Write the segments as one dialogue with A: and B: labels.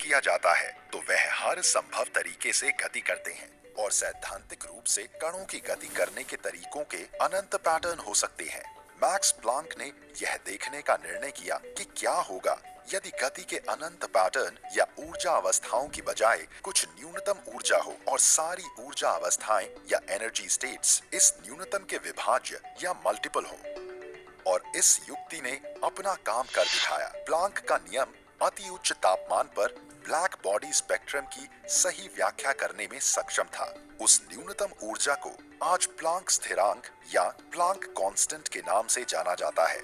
A: किया जाता है तो वह हर संभव तरीके से गति करते हैं और सैद्धांतिक रूप से कणों की गति करने के तरीकों के अनंत पैटर्न हो सकते हैं। मैक्स प्लांक ने यह देखने का निर्णय किया कि क्या होगा यदि गति के अनंत पैटर्न या ऊर्जा अवस्थाओं की बजाय कुछ न्यूनतम ऊर्जा हो और सारी ऊर्जा अवस्थाएं या एनर्जी स्टेट्स इस न्यूनतम के विभाज्य या मल्टीपल हो। और इस युक्ति ने अपना काम कर दिखाया। प्लांक का नियम अति उच्च तापमान पर ब्लैक बॉडी स्पेक्ट्रम की सही व्याख्या करने में सक्षम था। उस न्यूनतम ऊर्जा को आज प्लांक स्थिरांक या प्लांक कांस्टेंट के नाम से जाना जाता है।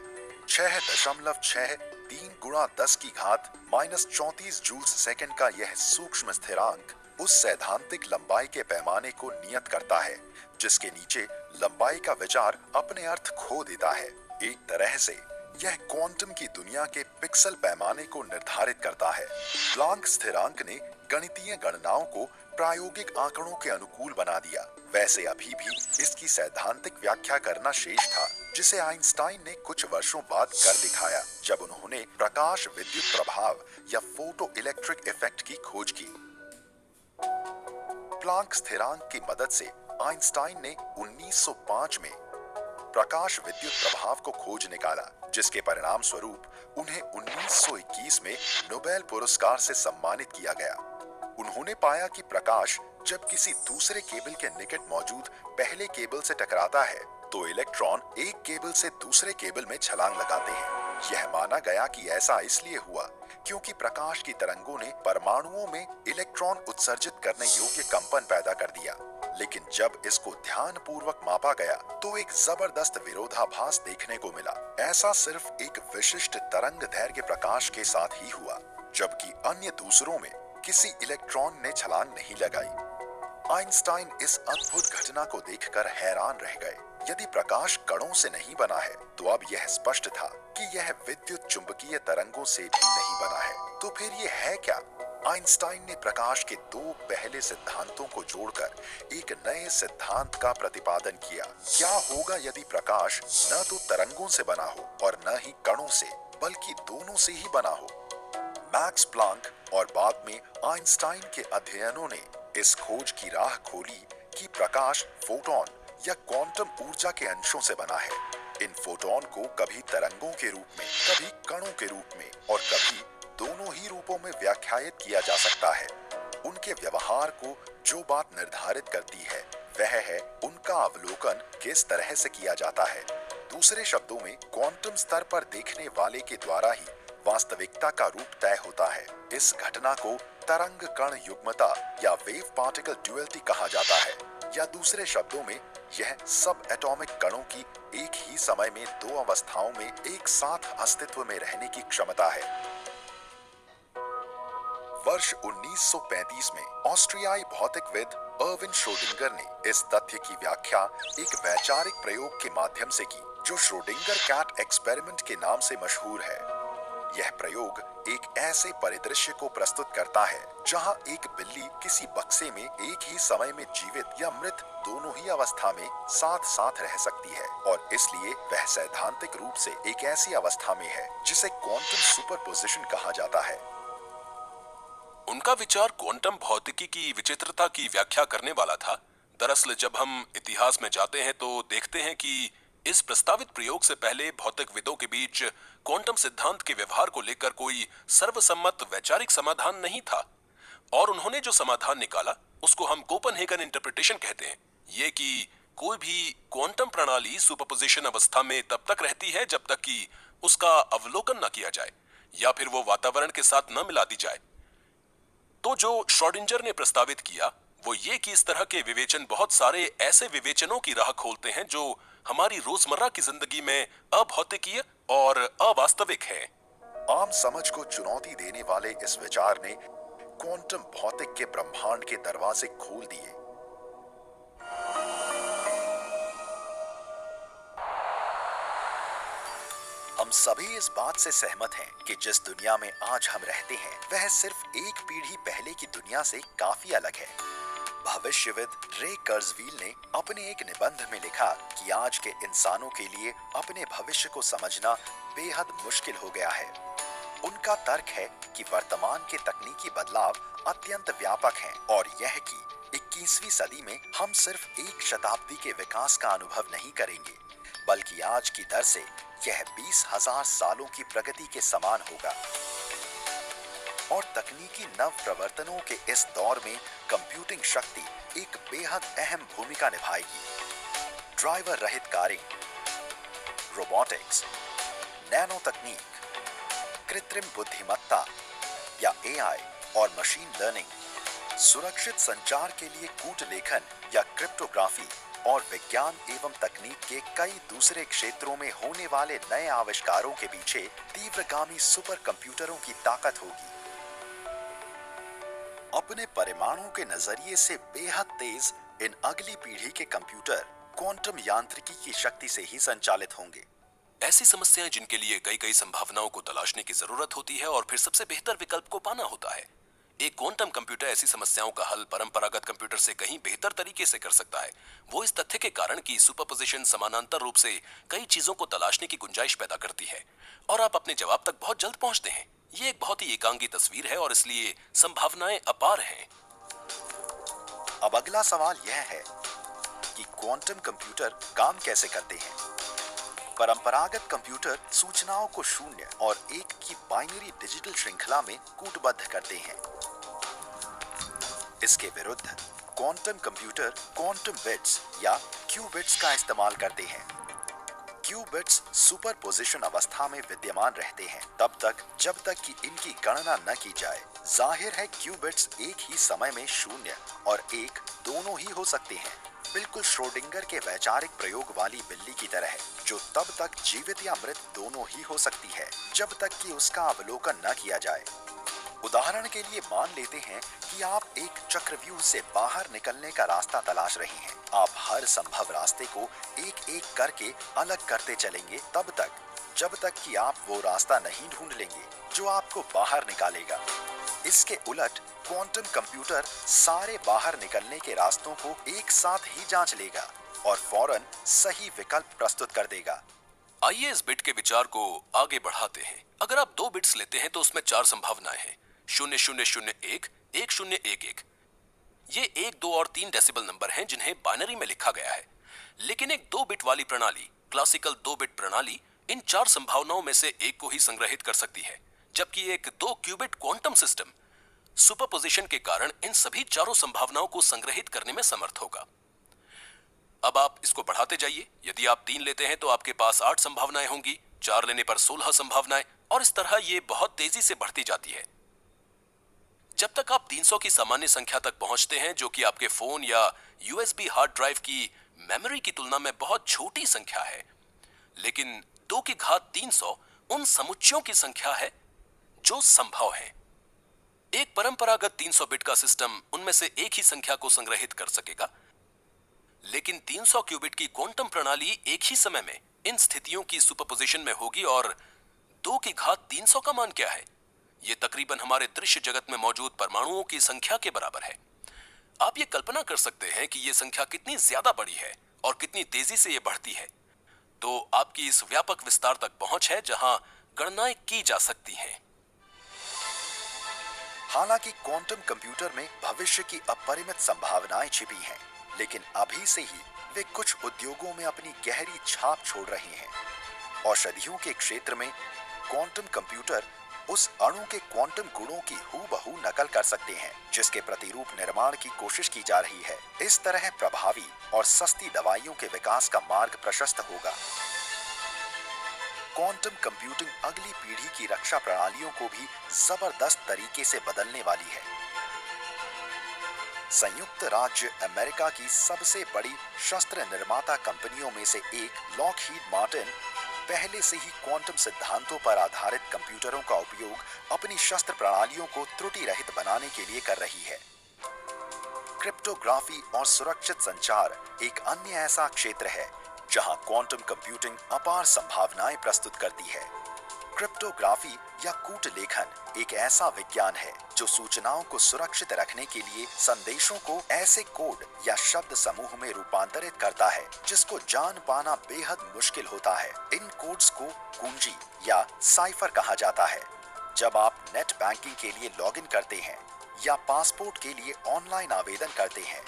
A: 6.63 गुणा 10 की घात -34 जूल्स सेकंड का यह सूक्ष्म स्थिरांक उस सैद्धांतिक लंबाई के पैमाने को नियत करता है जिसके नीचे लंबाई का विचार अपने अर्थ खो देता है। एक तरह से यह क्वांटम की दुनिया के पिक्सल पैमाने को निर्धारित करता है। प्लांक स्थिरांक ने गणितीय गणनाओं को प्रायोगिक आंकड़ों के अनुकूल बना दिया। वैसे अभी भी इसकी सैद्धांतिक व्याख्या करना शेष था जिसे आइंस्टाइन ने कुछ वर्षों बाद कर दिखाया जब उन्होंने प्रकाश विद्युत प्रभाव या फोटो इलेक्ट्रिक इफेक्ट की खोज की। प्लांक स्थिरांक की मदद से आइंस्टाइन ने 1905 में प्रकाश विद्युत प्रभाव को खोज निकाला जिसके परिणाम स्वरूप उन्हें 1921 में नोबेल पुरस्कार से सम्मानित किया गया। उन्होंने पाया कि प्रकाश जब किसी दूसरे केबल के निकट मौजूद पहले केबल से टकराता है तो इलेक्ट्रॉन एक केबल से दूसरे केबल में छलांग लगाते हैं। यह माना गया कि ऐसा इसलिए हुआ क्योंकि प्रकाश की तरंगों ने परमाणुओं में इलेक्ट्रॉन उत्सर्जित करने योग्य कंपन पैदा कर दिया। लेकिन जब इसको ध्यानपूर्वक मापा गया तो एक जबरदस्त विरोधाभास देखने को मिला। ऐसा सिर्फ एक विशिष्ट तरंग दैर्घ्य प्रकाश के साथ ही हुआ जबकि अन्य दूसरों में किसी इलेक्ट्रॉन ने छलांग नहीं लगाई। आइंस्टाइन इस अद्भुत घटना को देखकर हैरान रह गए। यदि प्रकाश कणों से नहीं बना है तो अब यह स्पष्ट था कि यह विद्युत चुंबकीय तरंगों से भी नहीं बना है। तो फिर यह है क्या? आइंस्टाइन ने प्रकाश के दो पहले सिद्धांतों को जोड़कर एक नए सिद्धांत का प्रतिपादन किया। क्या होगा यदि प्रकाश न तो तरंगों से बना हो और न ही कणों से बल्कि दोनों से ही बना हो? मैक्स प्लांक और बाद में आइंस्टाइन के अध्ययनों ने इस खोज की राह खोली कि प्रकाश फोटोन या क्वांटम ऊर्जा के अंशों से बना है। इन फोटोन को कभी तरंगों के रूप में, कभी कणों के रूप में और कभी दोनों ही रूपों में व्याख्यायित किया जा सकता है। उनके व्यवहार को जो बात निर्धारित करती है वह है उनका अवलोकन किस तरह से किया जाता है। दूसरे शब्दों में क्वांटम स्तर पर देखने वाले के द्वारा ही वास्तविकता का रूप तय होता है। इस घटना को तरंग कण युग्मता या वेव पार्टिकल ड्यूअलिटी कहा जाता है, या दूसरे शब्दों में यह सब एटॉमिक कणों की एक ही समय में दो अवस्थाओं में एक साथ अस्तित्व में रहने की क्षमता है। वर्ष 1935 में ऑस्ट्रियाई भौतिकविद अर्विन श्रोडिंगर ने इस तथ्य की व्याख्या एक वैचारिक प्रयोग के माध्यम से की जो श्रोडिंगर कैट एक्सपेरिमेंट के नाम से मशहूर है। यह प्रयोग एक ऐसे परिदृश्य को प्रस्तुत करता है जहां एक बिल्ली किसी बक्से में एक ही समय में जीवित या मृत दोनों ही अवस्था में साथ साथ रह सकती है और इसलिए वह सैद्धांतिक रूप से एक ऐसी अवस्था में है जिसे क्वांटम सुपरपोजिशन कहा जाता है।
B: उनका विचार क्वांटम भौतिकी की विचित्रता की व्याख्या करने वाला था। दरअसल जब हम इतिहास में जाते हैं तो देखते हैं कि इस प्रस्तावित प्रयोग से पहले भौतिकविदों के बीच क्वांटम सिद्धांत के व्यवहार को लेकर कोई सर्वसम्मत वैचारिक समाधान नहीं था और उन्होंने जो समाधान निकाला उसको हम कोपेनहेगन इंटरप्रिटेशन कहते हैं। ये कि कोई भी क्वांटम प्रणाली सुपरपोजिशन अवस्था में तब तक रहती है जब तक कि उसका अवलोकन न किया जाए या फिर वो वातावरण के साथ न मिला दी जाए। तो जो श्रोडिंगर ने प्रस्तावित किया वो ये कि इस तरह के विवेचन बहुत सारे ऐसे विवेचनों की राह खोलते हैं जो हमारी रोजमर्रा की जिंदगी में अभौतिकीय और अवास्तविक है।
A: आम समझ को चुनौती देने वाले इस विचार ने क्वांटम भौतिक के ब्रह्मांड के दरवाजे खोल दिए। हम सभी इस बात से सहमत हैं कि जिस दुनिया में आज हम रहते हैं वह सिर्फ एक पीढ़ी पहले की दुनिया से काफी अलग है। भविष्यविद रे कर्जवील ने अपने एक निबंध में लिखा कि आज के इंसानों के लिए अपने भविष्य को समझना बेहद मुश्किल हो गया है। उनका तर्क है कि वर्तमान के तकनीकी बदलाव अत्यंत व्यापक हैं और यह कि 21वीं सदी में हम सिर्फ एक शताब्दी के विकास का अनुभव नहीं करेंगे, बल्कि आज की दर से यह 20,000 सालों की प्रगति के समान होगा। और तकनीकी नव प्रवर्तनों के इस दौर में कंप्यूटिंग शक्ति एक बेहद अहम भूमिका निभाएगी। ड्राइवर रहित कारें, रोबोटिक्स, नैनो तकनीक, कृत्रिम बुद्धिमत्ता या एआई और मशीन लर्निंग, सुरक्षित संचार के लिए कूट लेखन या क्रिप्टोग्राफी और विज्ञान एवं तकनीक के कई दूसरे क्षेत्रों में होने वाले नए आविष्कारों के पीछे तीव्रगामी सुपर कंप्यूटरों की ताकत होगी। अपने परिमाणों के नजरिए से बेहद तेज इन अगली पीढ़ी के कंप्यूटर क्वांटम यांत्रिकी की शक्ति से ही संचालित होंगे।
B: ऐसी समस्याएं जिनके लिए कई कई संभावनाओं को तलाशने की जरूरत होती है और फिर सबसे बेहतर विकल्प को पाना होता है। एक क्वांटम कंप्यूटर ऐसी समस्याओं का हल परंपरागत कंप्यूटर से कहीं बेहतर तरीके से कर सकता है। वो इस तथ्य के कारण कि सुपरपोजिशन समानांतर रूप से कई चीजों को तलाशने की गुंजाइश पैदा करती है और आप अपने जवाब तक बहुत जल्द पहुंचते हैं। ये एक बहुत ही एकांगी तस्वीर है और इसलिए संभावनाएं अपार हैं।
A: अब अगला सवाल यह है कि क्वांटम कंप्यूटर काम कैसे करते हैं। परंपरागत कंप्यूटर सूचनाओं को शून्य और एक की बाइनरी डिजिटल श्रृंखला में कूटबद्ध करते हैं। इसके विरुद्ध क्वांटम कंप्यूटर क्वांटम बिट्स या क्यूबिट्स का इस्तेमाल करते हैं। क्यूबिट्स सुपरपोजिशन अवस्था में विद्यमान रहते हैं तब तक जब तक कि इनकी गणना न की जाए। जाहिर है क्यूबिट्स एक ही समय में शून्य और एक दोनों ही हो सकते हैं, बिल्कुल श्रोडिंगर के वैचारिक प्रयोग वाली बिल्ली की तरह है, जो तब तक जीवित या मृत दोनों ही हो सकती है जब तक कि उसका अवलोकन न किया जाए। उदाहरण के लिए मान लेते हैं कि आप एक चक्रव्यूह से बाहर निकलने का रास्ता तलाश रहे हैं। आप हर संभव रास्ते को एक एक करके अलग करते चलेंगे तब तक जब तक कि आप वो रास्ता नहीं ढूंढ लेंगे जो आपको बाहर निकालेगा। इसके उलट क्वांटम कंप्यूटर सारे बाहर निकलने के रास्तों को एक साथ ही जांच लेगा और फौरन सही विकल्प प्रस्तुत कर देगा।
B: आइए इस बिट के विचार को आगे बढ़ाते हैं। अगर आप 2 बिट्स लेते हैं तो उसमें 4 संभावनाएं हैं, 0001, 1011। ये 1, 2 और 3 डेसिबल नंबर हैं जिन्हें बाइनरी में लिखा गया है। लेकिन एक 2 बिट वाली प्रणाली, क्लासिकल 2 बिट प्रणाली, इन 4 संभावनाओं में से एक को ही संग्रहित कर सकती है, जबकि एक 2 क्यूबिट क्वांटम सिस्टम सुपरपोजिशन के कारण इन सभी चारों संभावनाओं को संग्रहित करने में समर्थ होगा। अब आप इसको बढ़ाते जाइए। यदि आप 3 लेते हैं तो आपके पास 8 संभावनाएं होंगी, 4 लेने पर 16 संभावनाएं, और इस तरह ये बहुत तेजी से बढ़ती जाती है जब तक आप 300 की सामान्य संख्या तक पहुंचते हैं, जो कि आपके फोन या यूएसबी हार्ड ड्राइव की मेमोरी की तुलना में बहुत छोटी संख्या है। लेकिन 2 की घात 300 उन समुच्चयों की संख्या है जो संभव है। एक परंपरागत 300 बिट का सिस्टम उनमें से एक ही संख्या को संग्रहित कर सकेगा, लेकिन 300 क्यूबिट की क्वांटम प्रणाली एक ही समय में इन स्थितियों की सुपरपोजिशन में होगी। और 2 की घात 300 का मान क्या है? यह तकरीबन हमारे दृश्य जगत में मौजूद परमाणुओं की संख्या के बराबर है। आप ये कल्पना कर सकते हैं कि यह संख्या कितनी ज्यादा बड़ी है और कितनी तेजी से यह बढ़ती है। तो आपकी इस व्यापक विस्तार तक पहुंच है जहां गणनाएं की जा सकती हैं।
A: हालांकि क्वांटम कंप्यूटर में भविष्य की अपरिमित संभावनाएं छिपी हैं, लेकिन अभी से ही वे कुछ उद्योगों में अपनी गहरी छाप छोड़ रहे हैं। औषधियों के क्षेत्र में क्वांटम कंप्यूटर उस अणु के क्वांटम गुणों की हूबहू नकल कर सकते हैं जिसके प्रतिरूप निर्माण की कोशिश की जा रही है। इस तरह प्रभावी और सस्ती दवाइयों के विकास का मार्ग प्रशस्त होगा। क्वांटम कंप्यूटिंग अगली पीढ़ी की रक्षा प्रणालियों को भी जबरदस्त तरीके से बदलने वाली है। संयुक्त राज्य अमेरिका की सबसे बड़ी शस्त्र निर्माता कंपनियों में से एक लॉकहीड मार्टिन पहले से ही क्वांटम सिद्धांतों पर आधारित कंप्यूटरों का उपयोग अपनी शस्त्र प्रणालियों को त्रुटि रहित बनाने के लिए कर रही है। क्रिप्टोग्राफी और सुरक्षित संचार एक अन्य ऐसा क्षेत्र है जहां क्वांटम कंप्यूटिंग अपार संभावनाएं प्रस्तुत करती है। क्रिप्टोग्राफी या कूट लेखन एक ऐसा विज्ञान है जो सूचनाओं को सुरक्षित रखने के लिए संदेशों को ऐसे कोड या शब्द समूह में रूपांतरित करता है जिसको जान पाना बेहद मुश्किल होता है। इन कोड्स को कुंजी या साइफर कहा जाता है। जब आप नेट बैंकिंग के लिए लॉगिन करते हैं या पासपोर्ट के लिए ऑनलाइन आवेदन करते हैं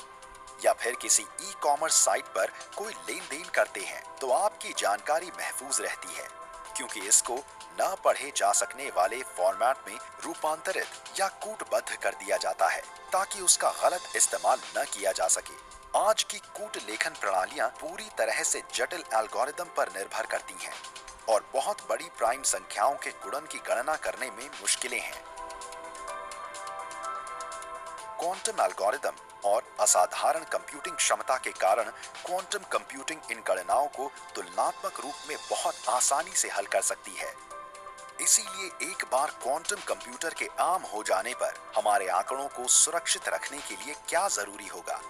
A: या फिर किसी ई कॉमर्स साइट पर कोई लेन देन करते हैं तो आपकी जानकारी महफूज रहती है, क्योंकि इसको न पढ़े जा सकने वाले फॉर्मेट में रूपांतरित या कूटबद्ध कर दिया जाता है ताकि उसका गलत इस्तेमाल न किया जा सके। आज की कूट लेखन प्रणालियां पूरी तरह से जटिल एल्गोरिदम पर निर्भर करती हैं और बहुत बड़ी प्राइम संख्याओं के गुणन की गणना करने में मुश्किलें हैं। क्वांटम एल्गोरिदम और असाधारण कंप्यूटिंग क्षमता के कारण क्वांटम कंप्यूटिंग इन गणनाओं को तुलनात्मक रूप में बहुत आसानी से हल कर सकती है। इसीलिए एक बार क्वांटम कंप्यूटर के आम हो जाने पर हमारे आंकड़ों को सुरक्षित रखने के लिए क्या जरूरी होगा?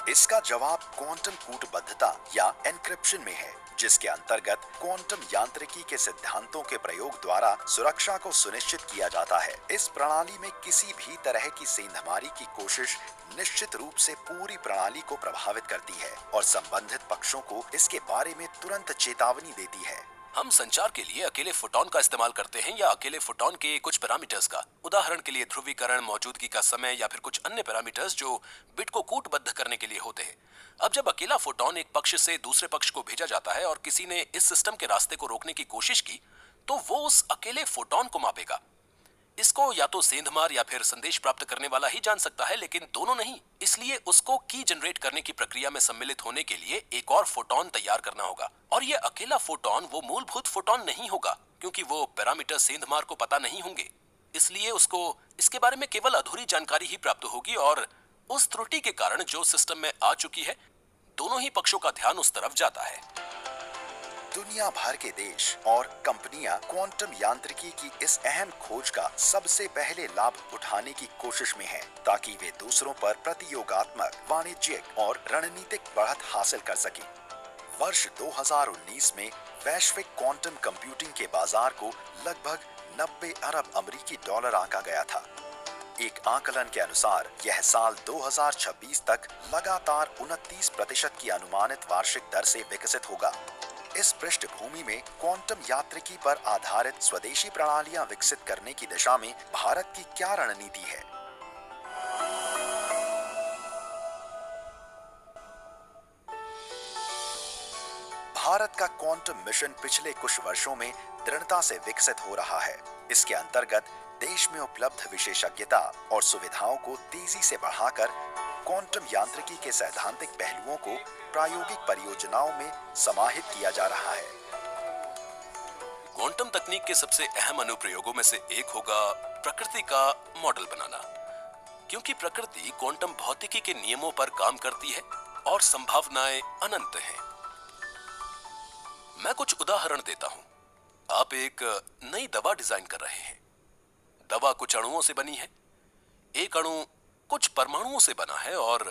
A: इसका जवाब क्वांटम कूटबद्धता या एन्क्रिप्शन में है, जिसके अंतर्गत क्वांटम यांत्रिकी के सिद्धांतों के प्रयोग द्वारा सुरक्षा को सुनिश्चित किया जाता है। इस प्रणाली में किसी भी तरह की सेंधमारी की कोशिश निश्चित रूप से पूरी प्रणाली को प्रभावित करती है और संबंधित पक्षों को इसके बारे में तुरंत चेतावनी देती है।
B: हम संचार के लिए अकेले फोटॉन का इस्तेमाल करते हैं या अकेले फोटॉन के कुछ पैरामीटर्स का, उदाहरण के लिए ध्रुवीकरण, मौजूदगी का समय या फिर कुछ अन्य पैरामीटर्स जो बिट को कूटबद्ध करने के लिए होते हैं। अब जब अकेला फोटॉन एक पक्ष से दूसरे पक्ष को भेजा जाता है और किसी ने इस सिस्टम के रास्ते को रोकने की कोशिश की, तो वो उस अकेले फोटॉन को मापेगा। इसको या तो सेंधमार या फिर संदेश प्राप्त करने वाला ही जान सकता है, लेकिन दोनों नहीं। इसलिए उसको की जनरेट करने की प्रक्रिया में सम्मिलित होने के लिए एक और फोटॉन तैयार करना होगा, और ये अकेला फोटॉन वो मूलभूत फोटॉन नहीं होगा, क्योंकि वो पैरामीटर सेंधमार को पता नहीं होंगे। इसलिए उसको इसके बारे में केवल अधूरी जानकारी ही प्राप्त होगी, और उस त्रुटि के कारण जो सिस्टम में आ चुकी है, दोनों ही पक्षों का ध्यान उस तरफ जाता है।
A: दुनिया भर के देश और कंपनियां क्वांटम यांत्रिकी की इस अहम खोज का सबसे पहले लाभ उठाने की कोशिश में हैं, ताकि वे दूसरों पर प्रतियोगात्मक, वाणिज्यिक और रणनीतिक बढ़त हासिल कर सकें। वर्ष 2019 में वैश्विक क्वांटम कंप्यूटिंग के बाजार को लगभग 90 अरब अमेरिकी डॉलर आंका गया था। एक आकलन के अनुसार यह साल 2026 तक लगातार 29% की अनुमानित वार्षिक दर से विकसित होगा। इस पृष्ठभूमि में क्वांटम यांत्रिकी पर आधारित स्वदेशी प्रणालियां विकसित करने की दिशा में भारत की क्या रणनीति है? भारत का क्वांटम मिशन पिछले कुछ वर्षों में दृढ़ता से विकसित हो रहा है। इसके अंतर्गत देश में उपलब्ध विशेषज्ञता और सुविधाओं को तेजी से बढ़ाकर क्वांटम यांत्रिकी के सैद्धांतिक पहलुओं को प्रायोगिक परियोजनाओं में समाहित किया जा रहा है।
B: क्वांटम तकनीक के सबसे अहम अनुप्रयोगों में से एक होगा प्रकृति का मॉडल बनाना, क्योंकि प्रकृति क्वांटम भौतिकी के नियमों पर काम करती है और संभावनाएं अनंत हैं। मैं कुछ उदाहरण देता हूं। आप एक नई दवा डिजाइन कर रहे हैं। दवा कुछ अणुओं से बनी है। एक अणु कुछ परमाणुओं से बना है और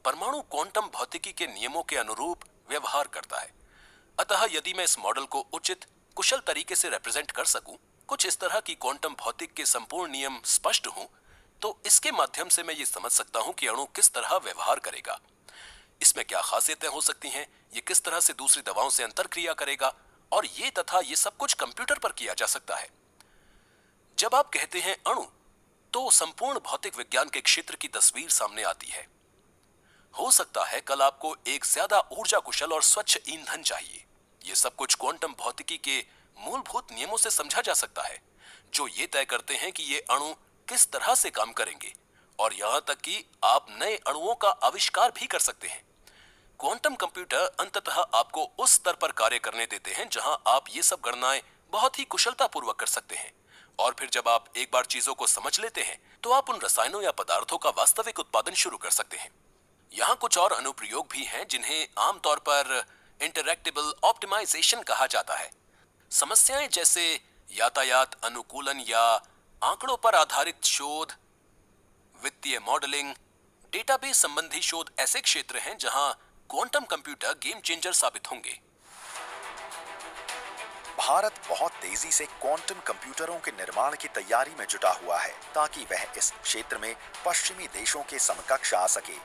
B: परमाणु क्वांटम भौतिकी के नियमों के अनुरूप व्यवहार करता है। अतः यदि मैं इस मॉडल को उचित, कुशल तरीके से रिप्रेजेंट कर सकूं, कुछ इस तरह की क्वांटम भौतिक के संपूर्ण नियम स्पष्ट हों, तो इसके माध्यम से मैं ये समझ सकता हूं कि अणु किस तरह व्यवहार करेगा, इसमें क्या खासियतें हो सकती हैं, ये किस तरह से दूसरी दवाओं से अंतरक्रिया करेगा, और ये तथा ये सब कुछ कंप्यूटर पर किया जा सकता है। जब आप कहते हैं अणु, तो संपूर्ण भौतिक विज्ञान के क्षेत्र की तस्वीर सामने आती है। हो सकता है कल आपको एक ज्यादा ऊर्जा कुशल और स्वच्छ ईंधन चाहिए। ये सब कुछ क्वांटम भौतिकी के मूलभूत नियमों से समझा जा सकता है, जो ये तय करते हैं कि ये अणु किस तरह से काम करेंगे, और यहां तक कि आप नए अणुओं का आविष्कार भी कर सकते हैं। क्वांटम कंप्यूटर अंततः आपको उस स्तर पर कार्य करने देते हैं जहां आप ये सब गणनाएं बहुत ही कुशलतापूर्वक कर सकते हैं, और फिर जब आप एक बार चीजों को समझ लेते हैं, तो आप उन रसायनों या पदार्थों का वास्तविक उत्पादन शुरू कर सकते हैं। यहाँ कुछ और अनुप्रयोग भी हैं जिन्हें आमतौर पर इंटरैक्टेबल ऑप्टिमाइजेशन कहा जाता है। समस्याएं जैसे यातायात अनुकूलन या आंकड़ों पर आधारित शोध, वित्तीय मॉडलिंग, डेटाबेस संबंधी शोध ऐसे क्षेत्र हैं जहां क्वांटम कंप्यूटर गेम चेंजर साबित होंगे।
A: भारत बहुत तेजी से क्वांटम कंप्यूटरों के निर्माण की तैयारी में जुटा हुआ है, ताकि वह इस क्षेत्र में पश्चिमी देशों के समकक्ष आ सके।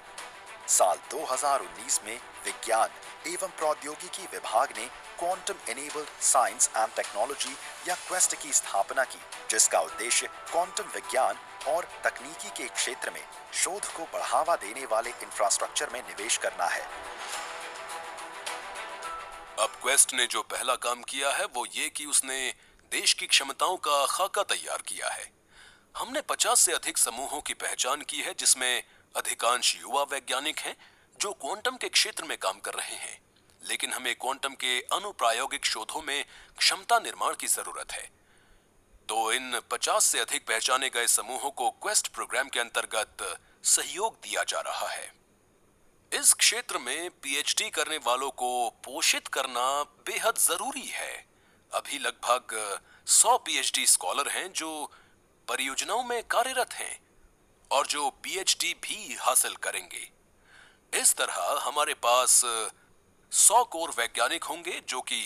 A: साल 2019 में विज्ञान एवं प्रौद्योगिकी विभाग ने quantum enabled science and technology या क्वेस्ट की स्थापना की, जिसका उद्देश्य क्वांटम विज्ञान और तकनीकी के क्षेत्र में शोध को बढ़ावा देने वाले इंफ्रास्ट्रक्चर में निवेश करना है।
B: अब क्वेस्ट ने जो पहला काम किया है वो ये कि उसने देश की क्षमताओं का खाका तैयार किया है। हमने 50 से अधिक समूहों की पहचान की है, जिसमें अधिकांश युवा वैज्ञानिक हैं जो क्वांटम के क्षेत्र में काम कर रहे हैं, लेकिन हमें क्वांटम के अनुप्रायोगिक शोधों में क्षमता निर्माण की जरूरत है। तो इन 50 से अधिक पहचाने गए समूहों को क्वेस्ट प्रोग्राम के अंतर्गत सहयोग दिया जा रहा है। इस क्षेत्र में पीएचडी करने वालों को पोषित करना बेहद जरूरी है। अभी लगभग 100 पीएचडी स्कॉलर हैं जो परियोजनाओं में कार्यरत हैं और जो पीएचडी भी हासिल करेंगे। इस तरह हमारे पास 100 कोर वैज्ञानिक होंगे जो कि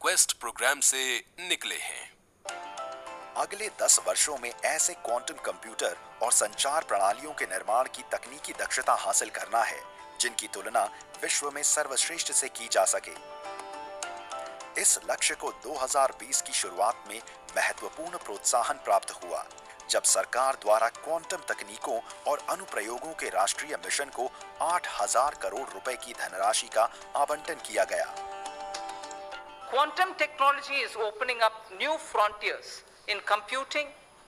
B: क्वेस्ट प्रोग्राम से निकले हैं।
A: अगले 10 वर्षों में ऐसे क्वांटम कंप्यूटर और संचार प्रणालियों के निर्माण की तकनीकी दक्षता हासिल करना है जिनकी तुलना विश्व में सर्वश्रेष्ठ से की जा सके। इस लक्ष्य को 2020 की शुरुआत में महत्वपूर्ण प्रोत्साहन प्राप्त हुआ, जब सरकार द्वारा क्वांटम तकनीकों और अनुप्रयोगों के राष्ट्रीय मिशन को 8,000 करोड़ रुपए की धनराशि का आवंटन किया गया।
C: Quantum technology is opening up new frontiers in computing,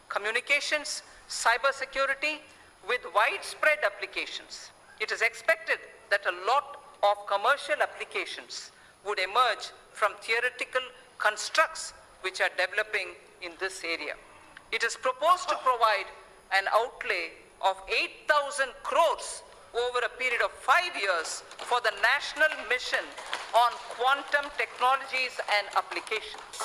C: communications, cybersecurity with widespread applications. It is expected that a lot of commercial applications would emerge from theoretical constructs which are developing in this area. It is proposed to provide an outlay of 8,000 crores over a period of 5 years for the national mission on quantum technologies and applications.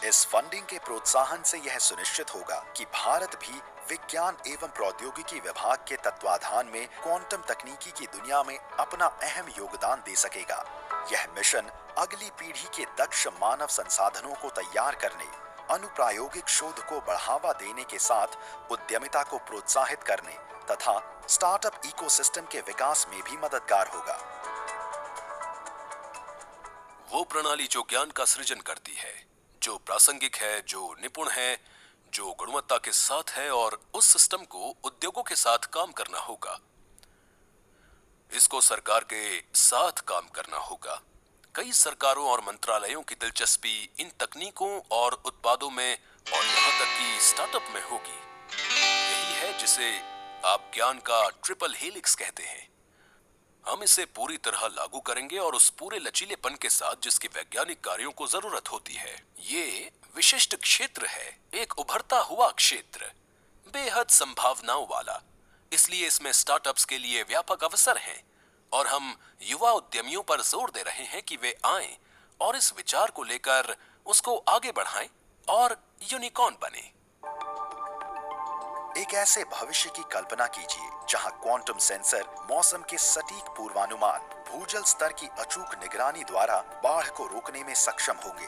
A: इस funding के प्रोत्साहन से यह सुनिश्चित होगा कि भारत भी विज्ञान एवं प्रौद्योगिकी विभाग के तत्वाधान में क्वांटम तकनीकी की दुनिया में अपना अहम योगदान दे सकेगा। यह मिशन अगली पीढ़ी के दक्ष मानव संसाधनों को तैयार करने, अनुप्रायोगिक शोध को बढ़ावा देने के साथ उद्यमिता को प्रोत्साहित करने तथा स्टार्टअप इकोसिस्टम के विकास में भी मददगार होगा।
B: वो प्रणाली जो ज्ञान का सृजन करती है, जो प्रासंगिक है, जो निपुण है, जो गुणवत्ता के साथ है, और उस सिस्टम को उद्योगों के साथ काम करना होगा। इसको सरकार के साथ काम करना होगा। कई सरकारों और मंत्रालयों की दिलचस्पी इन तकनीकों और उत्पादों में और यहाँ तक कि स्टार्टअप में होगी। यही है जिसे आप ज्ञान का ट्रिपल हेलिक्स कहते हैं। हम इसे पूरी तरह लागू करेंगे और उस पूरे लचीलेपन के साथ जिसकी वैज्ञानिक कार्यों को जरूरत होती है। ये विशिष्ट क्षेत्र है, एक उभरता हुआ क्षेत्र, बेहद संभावनाओं वाला। इसलिए इसमें स्टार्टअप्स के लिए व्यापक अवसर हैं और हम युवा उद्यमियों पर जोर दे रहे हैं कि वे आएं और इस विचार को लेकर उसको आगे बढ़ाएं और यूनिकॉर्न बने।
A: एक ऐसे भविष्य की कल्पना कीजिए जहां क्वांटम सेंसर मौसम के सटीक पूर्वानुमान, भूजल स्तर की अचूक निगरानी द्वारा बाढ़ को रोकने में सक्षम होंगे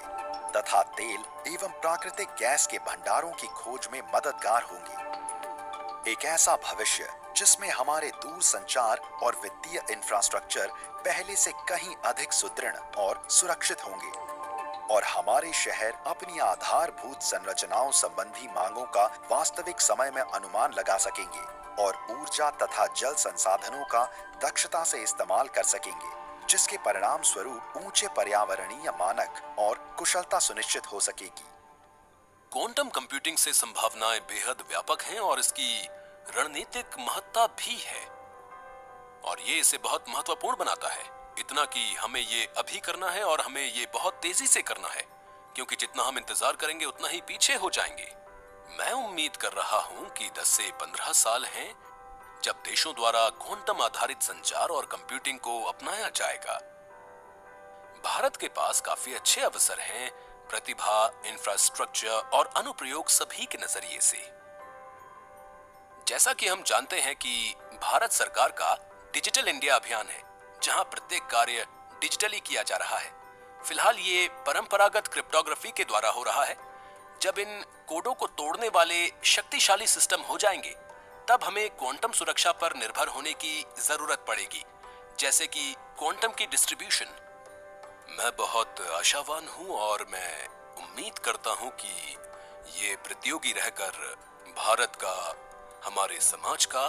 A: तथा तेल एवं प्राकृतिक गैस के भंडारों की खोज में मददगार होंगे। एक ऐसा भविष्य जिसमें हमारे दूर संचार और वित्तीय इंफ्रास्ट्रक्चर पहले से कहीं अधिक सुदृढ़ और सुरक्षित होंगे और हमारे शहर अपनी आधारभूत संरचनाओं संबंधी मांगों का वास्तविक समय में अनुमान लगा सकेंगे और ऊर्जा तथा जल संसाधनों का दक्षता से इस्तेमाल कर सकेंगे, जिसके परिणाम स्वरूप ऊंचे पर्यावरणीय मानक और कुशलता सुनिश्चित हो सकेगी।
B: क्वांटम कंप्यूटिंग से संभावनाएं बेहद व्यापक हैं और इसकी रणनीतिक महत्ता भी है और ये इसे बहुत महत्वपूर्ण बनाता है। इतना कि हमें ये अभी करना है और हमें ये बहुत तेजी से करना है, क्योंकि जितना हम इंतजार करेंगे उतना ही पीछे हो जाएंगे। मैं उम्मीद कर रहा हूं कि 10 से 15 साल हैं जब देशों द्वारा क्वांटम आधारित संचार और कंप्यूटिंग को अपनाया जाएगा। भारत के पास काफी अच्छे अवसर हैं, प्रतिभा, इंफ्रास्ट्रक्चर और अनुप्रयोग सभी के नजरिए से। जैसा कि हम जानते हैं कि भारत सरकार का डिजिटल इंडिया अभियान है, जहां प्रत्येक कार्य डिजिटली किया जा रहा है। फिलहाल ये परंपरागत क्रिप्टोग्राफी के द्वारा हो रहा है। जब इन कोडों को तोड़ने वाले शक्तिशाली सिस्टम हो जाएंगे, तब हमें क्वांटम सुरक्षा पर निर्भर होने की जरूरत पड़ेगी, जैसे कि क्वांटम की डिस्ट्रीब्यूशन। मैं बहुत आशावान हूं और मैं उम्मीद करता हूं कि ये प्रतियोगी रहकर भारत का, हमारे समाज का,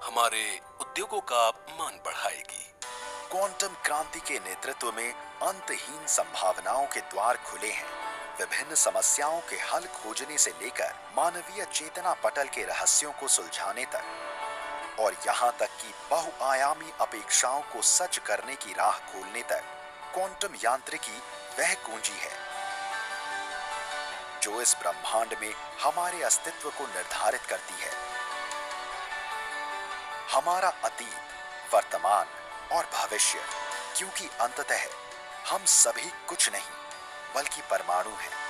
B: हमारे उद्योगों का मान बढ़ाएगी।
A: क्वांटम क्रांति के नेतृत्व में अंतहीन संभावनाओं के द्वार खुले हैं। विभिन्न समस्याओं के हल खोजने से लेकर मानवीय चेतना पटल के रहस्यों को सुलझाने तक और यहाँ तक कि बहुआयामी अपेक्षाओं को सच करने की राह खोलने तक, क्वांटम यांत्रिकी वह कुंजी है जो इस ब्रह्मांड में हमारे अस्तित्व को निर्धारित करती है। हमारा अतीत, वर्तमान और भविष्य, क्योंकि अंततः हम सभी कुछ नहीं बल्कि परमाणु हैं।